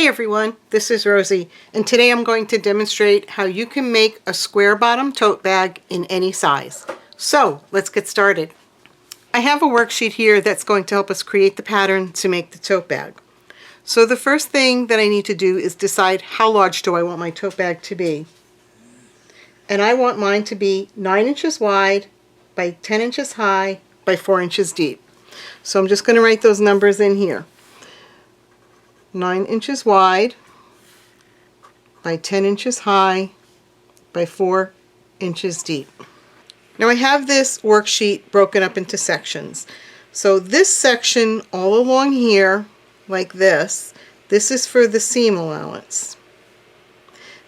Hi everyone, this is Rosie, and today I'm going to demonstrate how you can make a square bottom tote bag in any size. So let's get started. I have a worksheet here that's going to help us create the pattern to make the tote bag. So the first thing that I need to do is decide how large do I want my tote bag to be. And I want mine to be 9 inches wide by 10 inches high by 4 inches deep. So I'm just going to write those numbers in here. 9 inches wide by 10 inches high by 4 inches deep. Now I have this worksheet broken up into sections. So this section all along here, like this is for the seam allowance.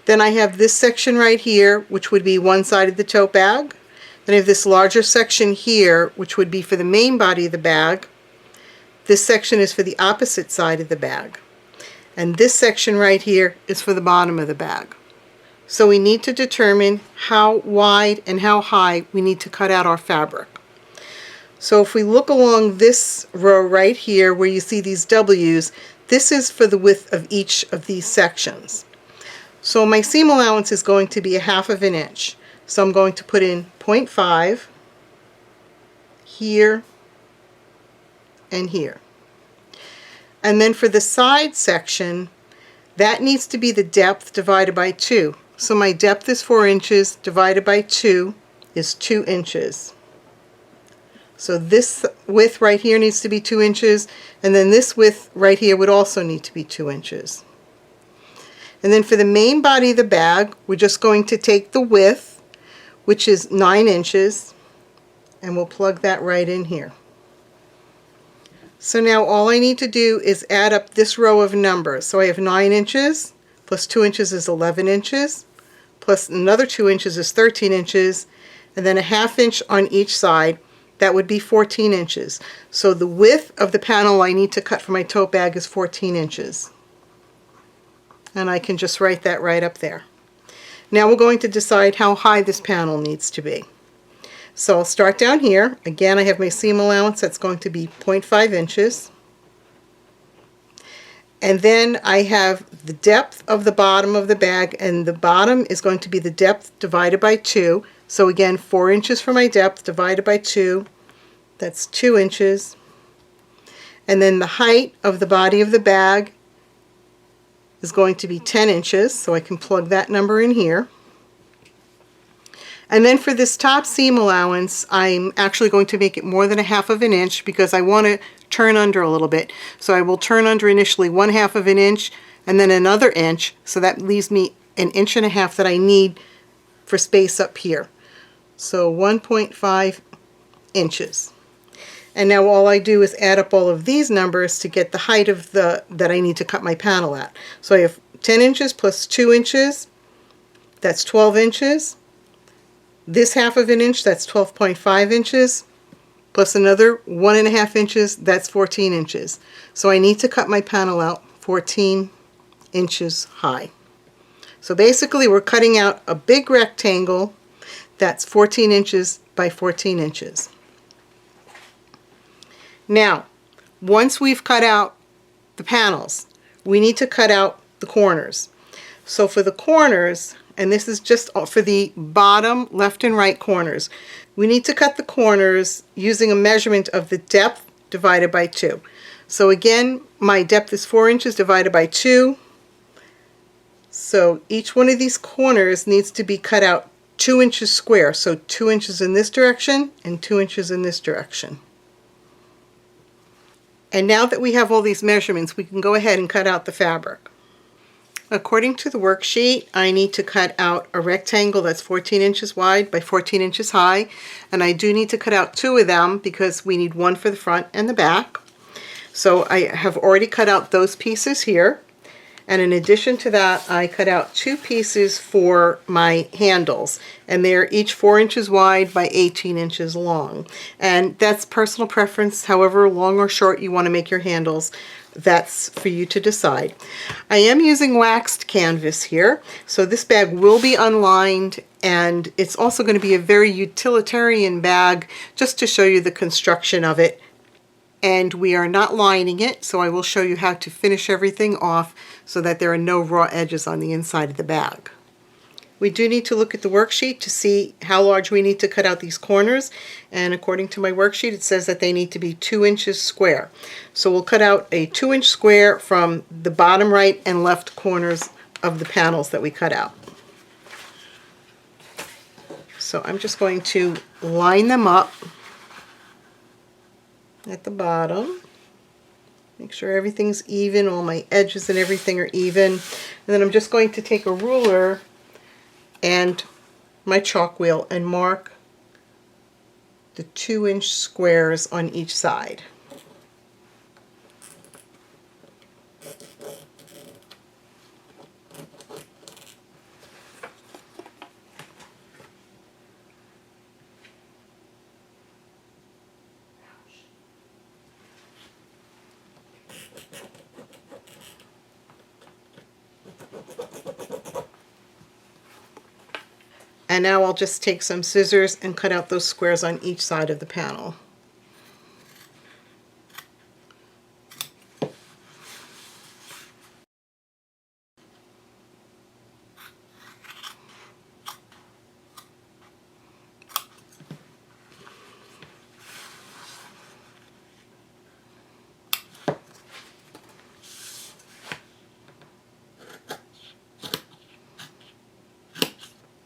Then I have this section right here, which would be one side of the tote bag. Then I have this larger section here, which would be for the main body of the bag. This section is for the opposite side of the bag. And this section right here is for the bottom of the bag. So we need to determine how wide and how high we need to cut out our fabric. So if we look along this row right here where you see these W's, this is for the width of each of these sections. So my seam allowance is going to be 1/2 inch. So I'm going to put in 0.5 here and here. And then for the side section, that needs to be the depth divided by 2. So my depth is 4 inches divided by 2 is 2 inches. So this width right here needs to be 2 inches, and then this width right here would also need to be 2 inches. And then for the main body of the bag, we're just going to take the width, which is 9 inches, and we'll plug that right in here. So now all I need to do is add up this row of numbers. So I have 9 inches, plus 2 inches is 11 inches, plus another 2 inches is 13 inches, and then 1/2 inch on each side. That would be 14 inches. So the width of the panel I need to cut for my tote bag is 14 inches. And I can just write that right up there. Now we're going to decide how high this panel needs to be. So I'll start down here. Again, I have my seam allowance that's going to be 0.5 inches. And then I have the depth of the bottom of the bag, and the bottom is going to be the depth divided by 2. So again, 4 inches for my depth divided by 2. That's 2 inches. And then the height of the body of the bag is going to be 10 inches, so I can plug that number in here. And then for this top seam allowance, I'm actually going to make it more than 1/2 inch because I want to turn under a little bit. So I will turn under initially 1/2 inch and then another inch, so that leaves me 1.5 inches that I need for space up here. So 1.5 inches. And now all I do is add up all of these numbers to get the height of that I need to cut my panel at. So I have 10 inches plus 2 inches, that's 12 inches. This 1/2 inch, that's 12.5 inches, plus another 1.5 inches, that's 14 inches. So I need to cut my panel out 14 inches high. So basically we're cutting out a big rectangle that's 14 inches by 14 inches. Now, once we've cut out the panels, we need to cut out the corners. So for the corners, and this is just for the bottom left and right corners, we need to cut the corners using a measurement of the depth divided by 2. So again, my depth is 4 inches divided by 2. So each one of these corners needs to be cut out 2 inches square. So 2 inches in this direction and 2 inches in this direction. And now that we have all these measurements, we can go ahead and cut out the fabric. According to the worksheet, I need to cut out a rectangle that's 14 inches wide by 14 inches high, and I do need to cut out 2 of them because we need one for the front and the back. So I have already cut out those pieces here, and in addition to that, I cut out 2 pieces for my handles, and they're each 4 inches wide by 18 inches long. And that's personal preference, however long or short you want to make your handles. That's for you to decide. I am using waxed canvas here, so this bag will be unlined, and it's also going to be a very utilitarian bag just to show you the construction of it. and we are not lining it, so I will show you how to finish everything off so that there are no raw edges on the inside of the bag. We do need to look at the worksheet to see how large we need to cut out these corners, and according to my worksheet it says that they need to be 2 inches square. So we'll cut out a 2-inch square from the bottom right and left corners of the panels that we cut out. So I'm just going to line them up at the bottom. Make sure everything's even, all my edges and everything are even. And then I'm just going to take a ruler and my chalk wheel and mark the 2-inch squares on each side. And now I'll just take some scissors and cut out those squares on each side of the panel.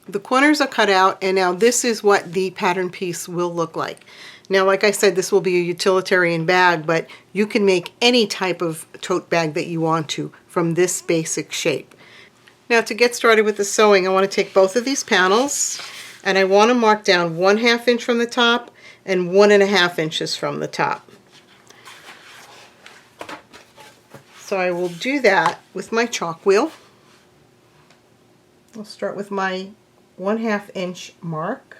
The corners are cut out, and now this is what the pattern piece will look like. Now, like I said, this will be a utilitarian bag, but you can make any type of tote bag that you want to from this basic shape. Now, to get started with the sewing, I want to take both of these panels and I want to mark down 1/2 inch from the top and 1.5 inches from the top. So I will do that with my chalk wheel. I'll start with my 1/2 inch mark.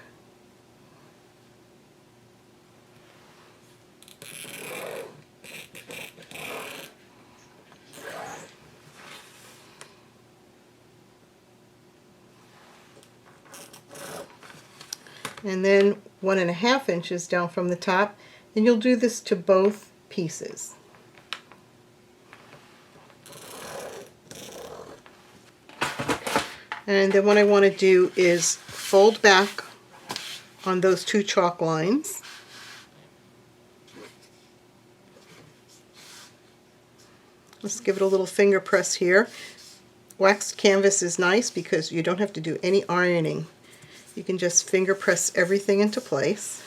And then 1.5 inches down from the top, and you'll do this to both pieces. And then what I want to do is fold back on those 2 chalk lines. Let's give it a little finger press here. Waxed canvas is nice because you don't have to do any ironing. You can just finger press everything into place.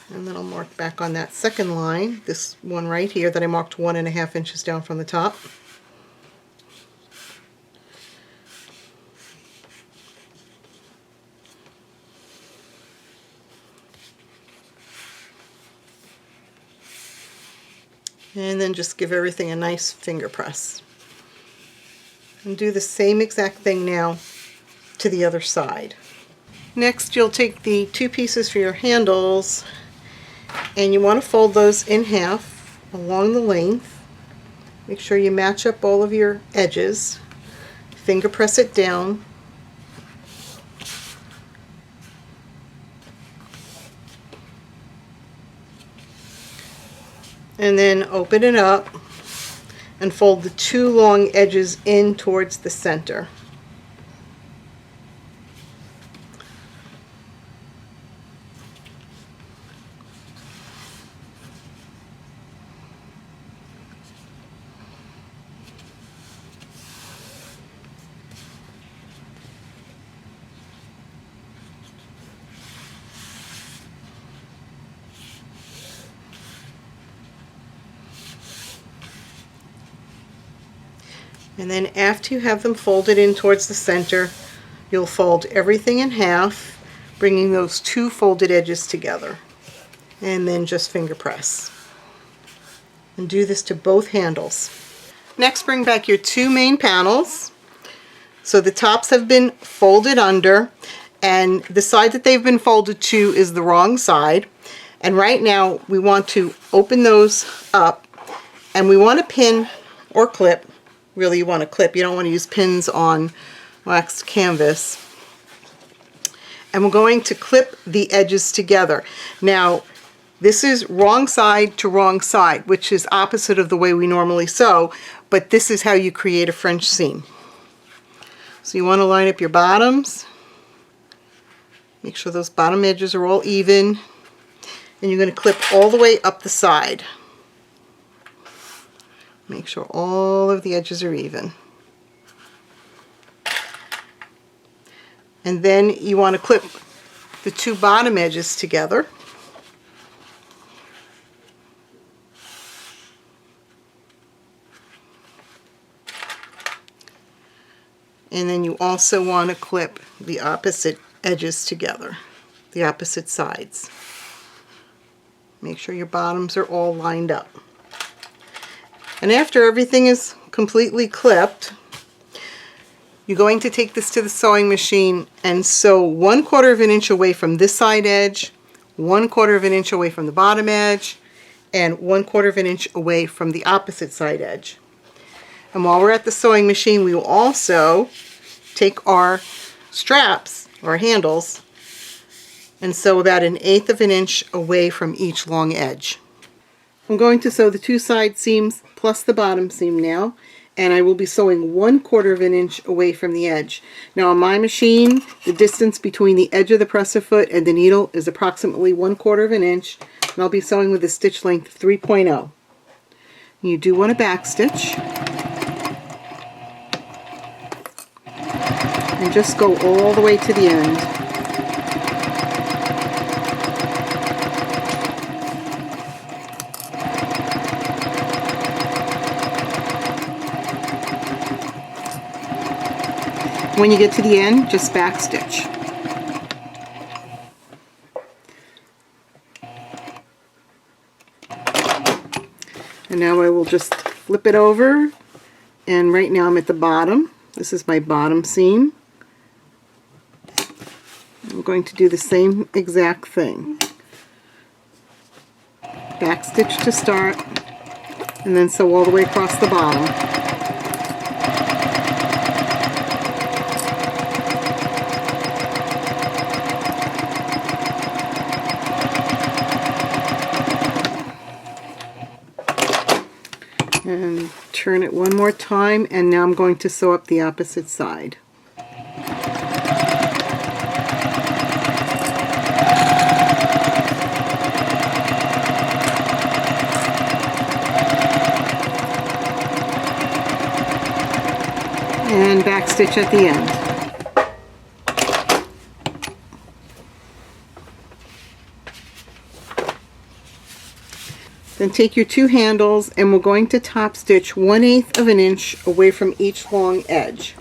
And then I'll mark back on that second line, this one right here that I marked 1.5 inches down from the top. And then just give everything a nice finger press. And do the same exact thing now to the other side. Next, you'll take the 2 pieces for your handles and you want to fold those in half along the length. Make sure you match up all of your edges. Finger press it down. And then open it up and fold the 2 long edges in towards the center. And then after you have them folded in towards the center, you'll fold everything in half, bringing those 2 folded edges together. And then just finger press. And do this to both handles. Next, bring back your 2 main panels. So the tops have been folded under, and the side that they've been folded to is the wrong side. And right now we want to open those up, and we want to pin or clip. Really, you want to clip. You don't want to use pins on waxed canvas. And we're going to clip the edges together. Now, This is wrong side to wrong side, which is opposite of the way we normally sew, but this is how you create a French seam. So you want to line up your bottoms. Make sure those bottom edges are all even. And you're going to clip all the way up the side. Make sure all of the edges are even. And then you want to clip the two bottom edges together. And then you also want to clip the opposite edges together, the opposite sides. Make sure your bottoms are all lined up. And after everything is completely clipped, you're going to take this to the sewing machine and sew 1/4 of an inch away from this side edge, 1/4 of an inch away from the bottom edge, and 1/4 of an inch away from the opposite side edge. And while we're at the sewing machine, we will also take our straps, or handles, and sew about 1/8 of an inch away from each long edge. I'm going to sew the two side seams plus the bottom seam now, and I will be sewing 1/4 of an inch away from the edge. Now on my machine, the distance between the edge of the presser foot and the needle is approximately 1/4 of an inch, and I'll be sewing with a stitch length 3.0. You do want to back stitch. And just go all the way to the end. When you get to the end, just back stitch. And now I will just flip it over, and right now I'm at the bottom. This is my bottom seam. I'm going to do the same exact thing. Back stitch to start, and then sew all the way across the bottom. And turn it one more time, and now I'm going to sew up the opposite side. And back stitch at the end. Then take your two handles, and we're going to top stitch 1/8 of an inch away from each long edge.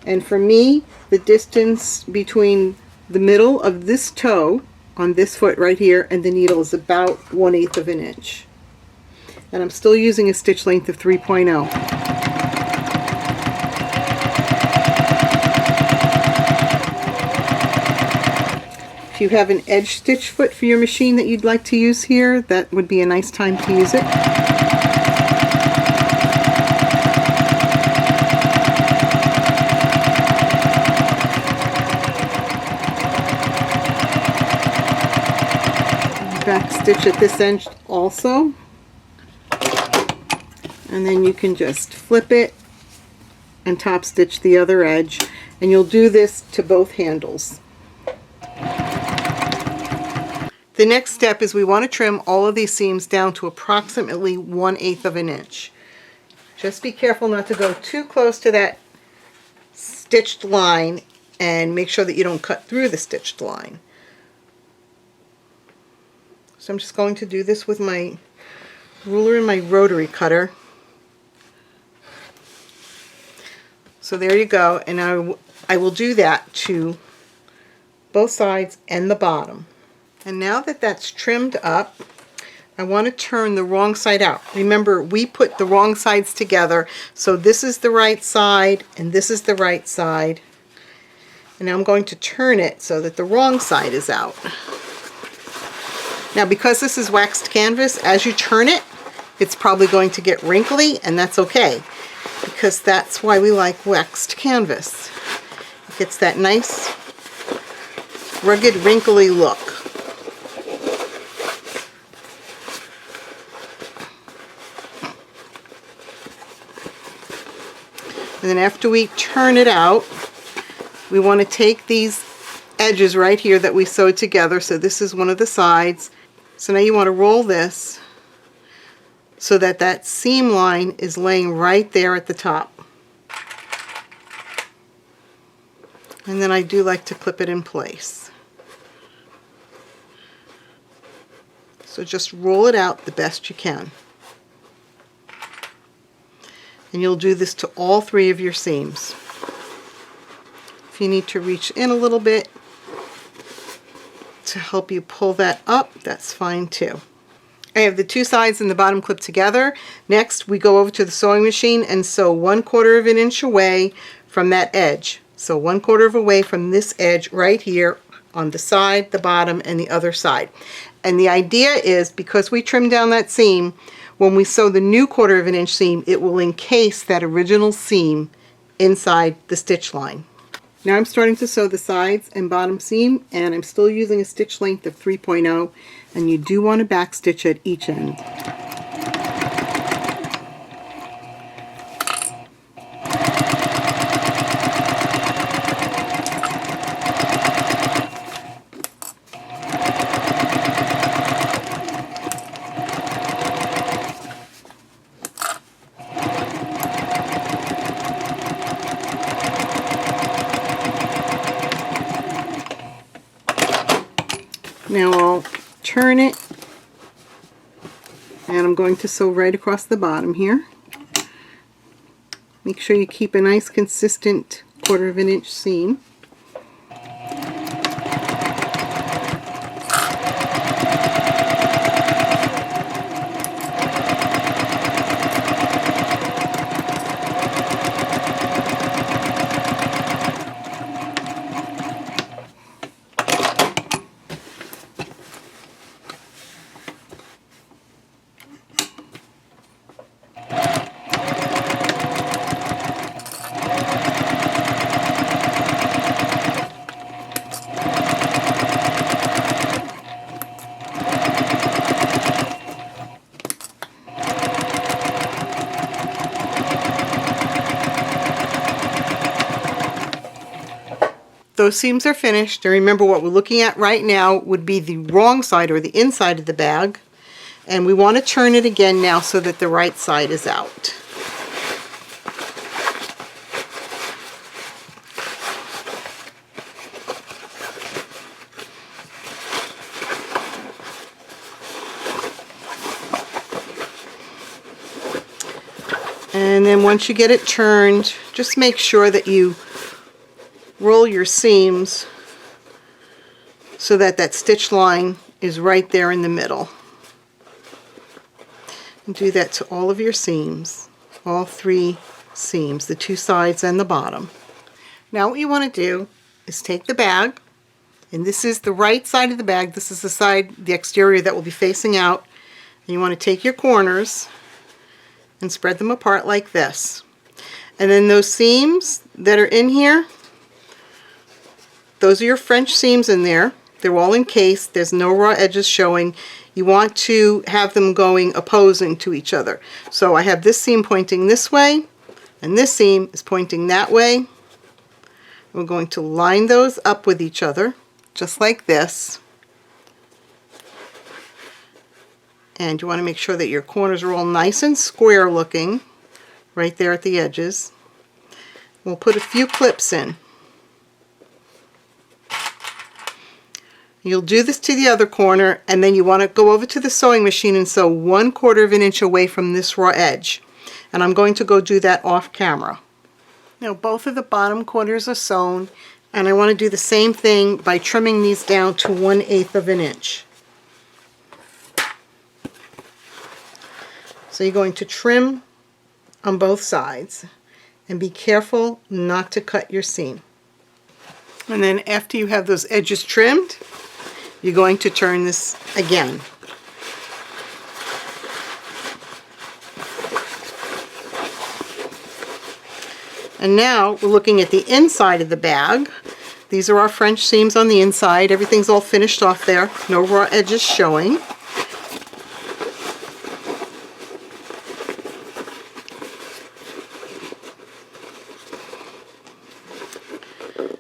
And for me, the distance between the middle of this toe on this foot right here and the needle is about 1/8 of an inch. And I'm still using a stitch length of 3.0. If you have an edge stitch foot for your machine that you'd like to use here, that would be a nice time to use it. Back stitch at this end also. And then you can just flip it and top stitch the other edge. And you'll do this to both handles. The next step is we want to trim all of these seams down to approximately 1/8 of an inch. Just be careful not to go too close to that stitched line, and make sure that you don't cut through the stitched line. So I'm just going to do this with my ruler and my rotary cutter. So there you go, and I will do that to both sides and the bottom. And now that that's trimmed up, I want to turn the wrong side out. Remember, we put the wrong sides together, so this is the right side and this is the right side. And now I'm going to turn it so that the wrong side is out. Now, because this is waxed canvas, as you turn it, it's probably going to get wrinkly, and that's okay, because that's why we like waxed canvas. It gets that nice, rugged, wrinkly look. And then after we turn it out, we want to take these edges right here that we sewed together. So this is one of the sides. So now you want to roll this so that that seam line is laying right there at the top. And then I do like to clip it in place. So just roll it out the best you can. And you'll do this to all 3 of your seams. If you need to reach in a little bit to help you pull that up, that's fine too. I have the 2 sides and the bottom clipped together. Next, we go over to the sewing machine and sew 1/4 of an inch away from that edge. So 1/4 of away from this edge right here on the side, the bottom, and the other side. And the idea is, because we trimmed down that seam, when we sew the new 1/4 of an inch seam, it will encase that original seam inside the stitch line. Now I'm starting to sew the sides and bottom seam, and I'm still using a stitch length of 3.0, and you do want to back stitch at each end. Now I'll turn it, and I'm going to sew right across the bottom here. Make sure you keep a nice consistent 1/4 of an inch seam. Those seams are finished, and remember what we're looking at right now would be the wrong side, or the inside of the bag, and we want to turn it again now so that the right side is out. And then once you get it turned, just make sure that you roll your seams so that that stitch line is right there in the middle. And do that to all of your seams, all 3 seams, the 2 sides and the bottom. Now what you want to do is take the bag, and this is the right side of the bag, this is the side, the exterior that will be facing out, and you want to take your corners and spread them apart like this. And then those seams that are in here, those are your French seams in there. They're all encased. There's no raw edges showing. You want to have them going opposing to each other. So I have this seam pointing this way, and this seam is pointing that way. We're going to line those up with each other, just like this. And you want to make sure that your corners are all nice and square looking, right there at the edges. We'll put a few clips in. You'll do this to the other corner, and then you want to go over to the sewing machine and sew 1/4 of an inch away from this raw edge. And I'm going to go do that off camera. Now both of the bottom corners are sewn, and I want to do the same thing by trimming these down to 1/8 of an inch. So you're going to trim on both sides, and be careful not to cut your seam. And then after you have those edges trimmed, you're going to turn this again. And now we're looking at the inside of the bag. These are our French seams on the inside. Everything's all finished off there. No raw edges showing.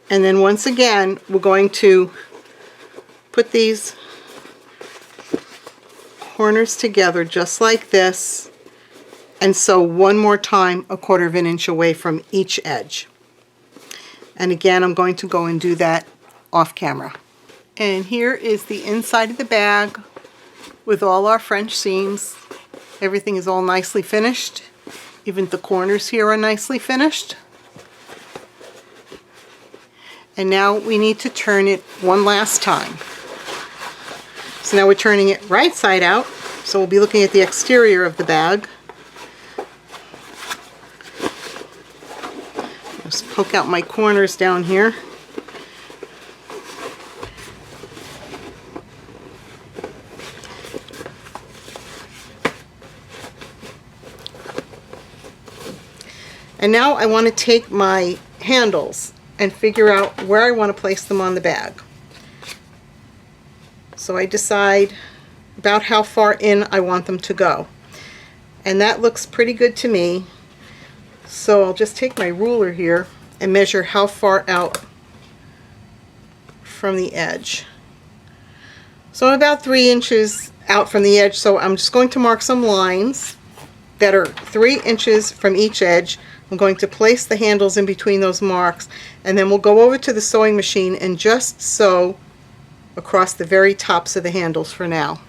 And then once again, we're going to put these corners together just like this, and sew one more time 1/4 of an inch away from each edge. And again, I'm going to go and do that off camera. And here is the inside of the bag with all our French seams. Everything is all nicely finished. Even the corners here are nicely finished. And now we need to turn it one last time. So now we're turning it right side out. So we'll be looking at the exterior of the bag. Just poke out my corners down here. And now I want to take my handles and figure out where I want to place them on the bag. So I decide about how far in I want them to go. And that looks pretty good to me. So I'll just take my ruler here and measure how far out from the edge. So I'm about 3 inches out from the edge, so I'm just going to mark some lines that are 3 inches from each edge. I'm going to place the handles in between those marks, and then we'll go over to the sewing machine and just sew across the very tops of the handles for now.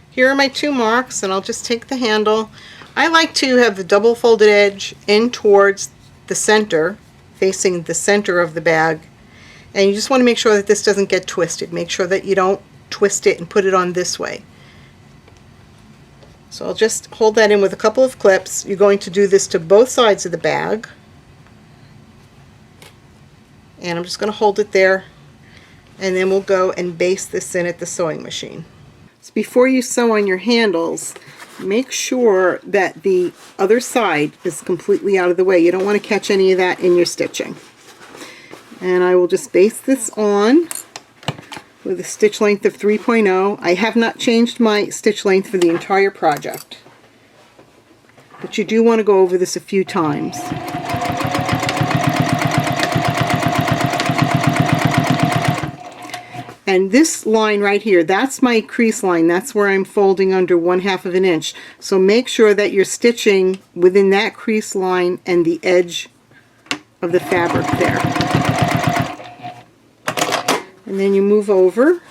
Here are my 2 marks, and I'll just take the handle. I like to have the double folded edge in towards the center, facing the center of the bag, and you just want to make sure that this doesn't get twisted. Make sure that you don't twist it and put it on this way. So I'll just hold that in with a couple of clips. You're going to do this to both sides of the bag. And I'm just going to hold it there, and then we'll go and baste this in at the sewing machine. So before you sew on your handles, make sure that the other side is completely out of the way. You don't want to catch any of that in your stitching. And I will just baste this on with a stitch length of 3.0. I have not changed my stitch length for the entire project, but you do want to go over this a few times. And this line right here, that's my crease line. That's where I'm folding under 1/2 of an inch. So make sure that you're stitching within that crease line and the edge of the fabric there. And then you move over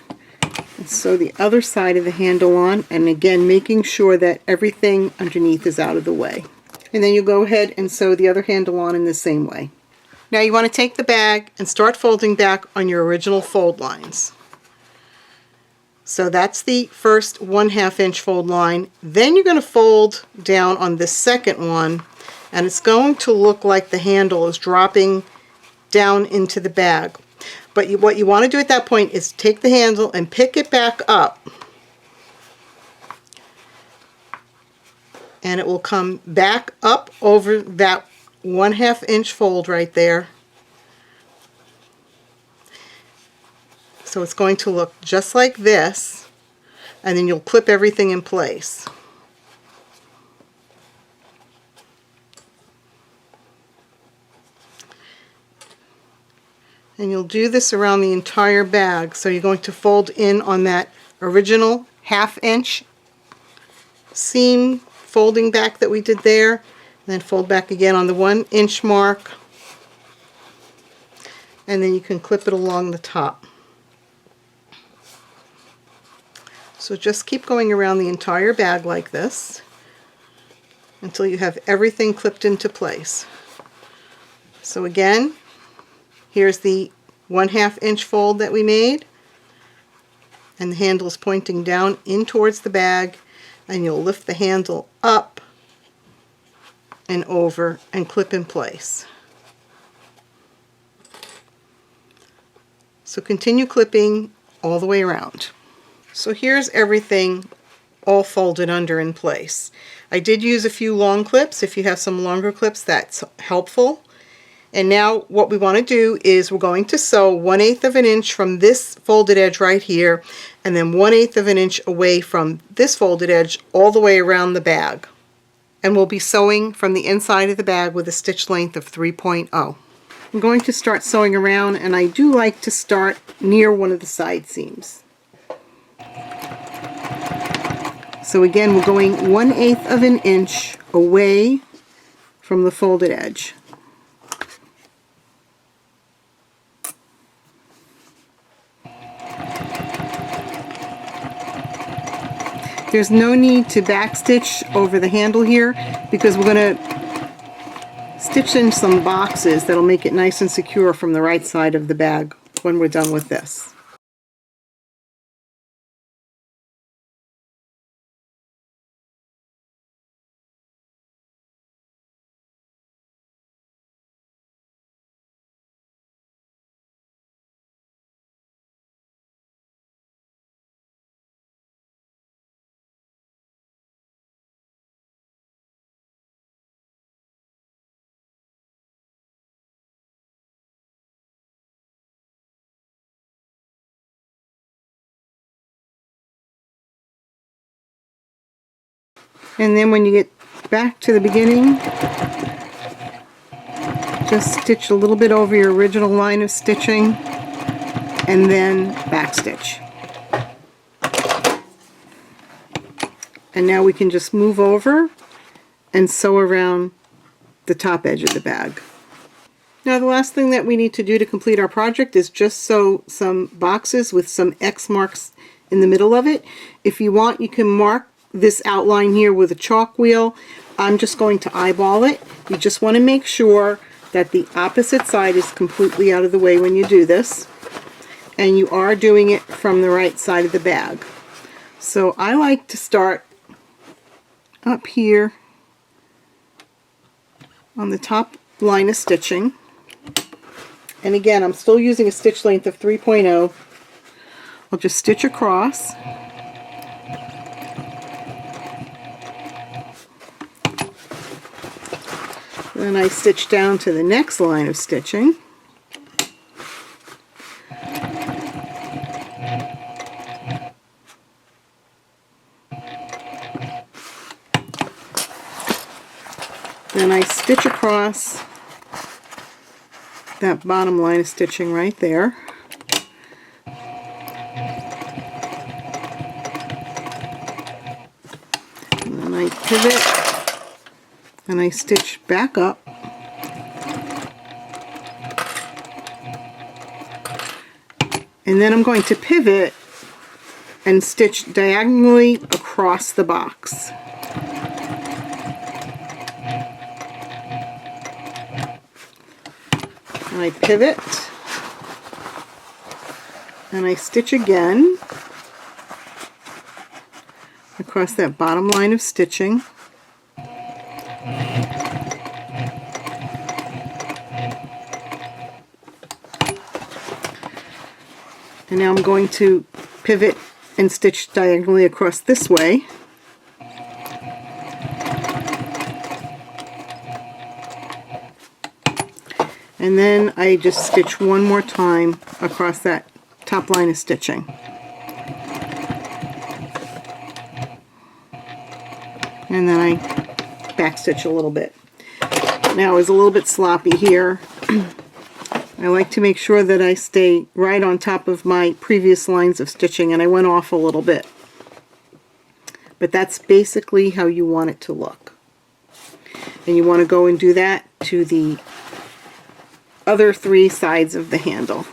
and sew the other side of the handle on, and again making sure that everything underneath is out of the way. And then you go ahead and sew the other handle on in the same way. Now you want to take the bag and start folding back on your original fold lines. So that's the first 1/2 inch fold line. Then you're going to fold down on the second one, and it's going to look like the handle is dropping down into the bag. But what you want to do at that point is take the handle and pick it back up, and it will come back up over that 1/2 inch fold right there. So it's going to look just like this, and then you'll clip everything in place. And you'll do this around the entire bag. So you're going to fold in on that original 1/2 inch seam folding back that we did there, and then fold back again on the 1 inch mark, and then you can clip it along the top. So just keep going around the entire bag like this until you have everything clipped into place. So again, here's the 1/2 inch fold that we made, and the handle is pointing down in towards the bag, and you'll lift the handle up and over and clip in place. So continue clipping all the way around. So here's everything all folded under in place. I did use a few long clips. If you have some longer clips, that's helpful. And now what we want to do is we're going to sew 1/8 of an inch from this folded edge right here, and then 1/8 of an inch away from this folded edge all the way around the bag. And we'll be sewing from the inside of the bag with a stitch length of 3.0. I'm going to start sewing around, and I do like to start near one of the side seams. So again, we're going 1/8 of an inch away from the folded edge. There's no need to backstitch over the handle here because we're going to stitch in some boxes that'll make it nice and secure from the right side of the bag when we're done with this. And then when you get back to the beginning, just stitch a little bit over your original line of stitching and then backstitch. And now we can just move over and sew around the top edge of the bag. Now the last thing that we need to do to complete our project is just sew some boxes with some X marks in the middle of it. If you want, you can mark this outline here with a chalk wheel. I'm just going to eyeball it. You just want to make sure that the opposite side is completely out of the way when you do this, and you are doing it from the right side of the bag. So I like to start up here on the top line of stitching, and again I'm still using a stitch length of 3.0. I'll just stitch across. Then I stitch down to the next line of stitching. Then I stitch across that bottom line of stitching right there. And then I pivot and I stitch back up. And then I'm going to pivot and stitch diagonally across the box. And I pivot and I stitch again across that bottom line of stitching. And now I'm going to pivot and stitch diagonally across this way. And then I just stitch one more time across that top line of stitching. And then I backstitch a little bit. Now it was a little bit sloppy here. I like to make sure that I stay right on top of my previous lines of stitching, and I went off a little bit. But that's basically how you want it to look. And you want to go and do that to the other three sides of the handle.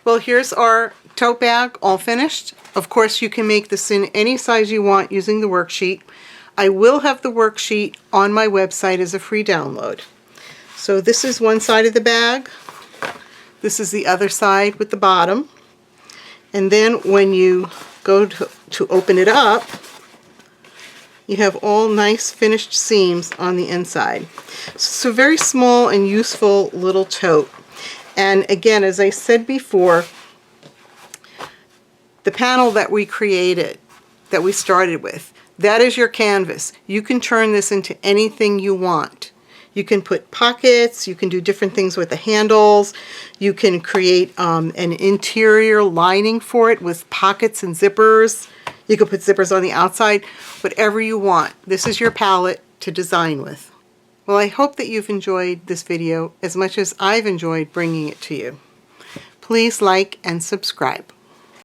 Well, here's our tote bag all finished. Of course, you can make this in any size you want using the worksheet. I will have the worksheet on my website as a free download. So this is one side of the bag. This is the other side with the bottom. And then when you go to open it up, you have all nice finished seams on the inside. So very small and useful little tote. And again, as I said before, the panel that we created, that we started with, that is your canvas. You can turn this into anything you want. You can put pockets, you can do different things with the handles, you can create an interior lining for it with pockets and zippers. You can put zippers on the outside, whatever you want. This is your palette to design with. Well, I hope that you've enjoyed this video as much as I've enjoyed bringing it to you. Please like and subscribe.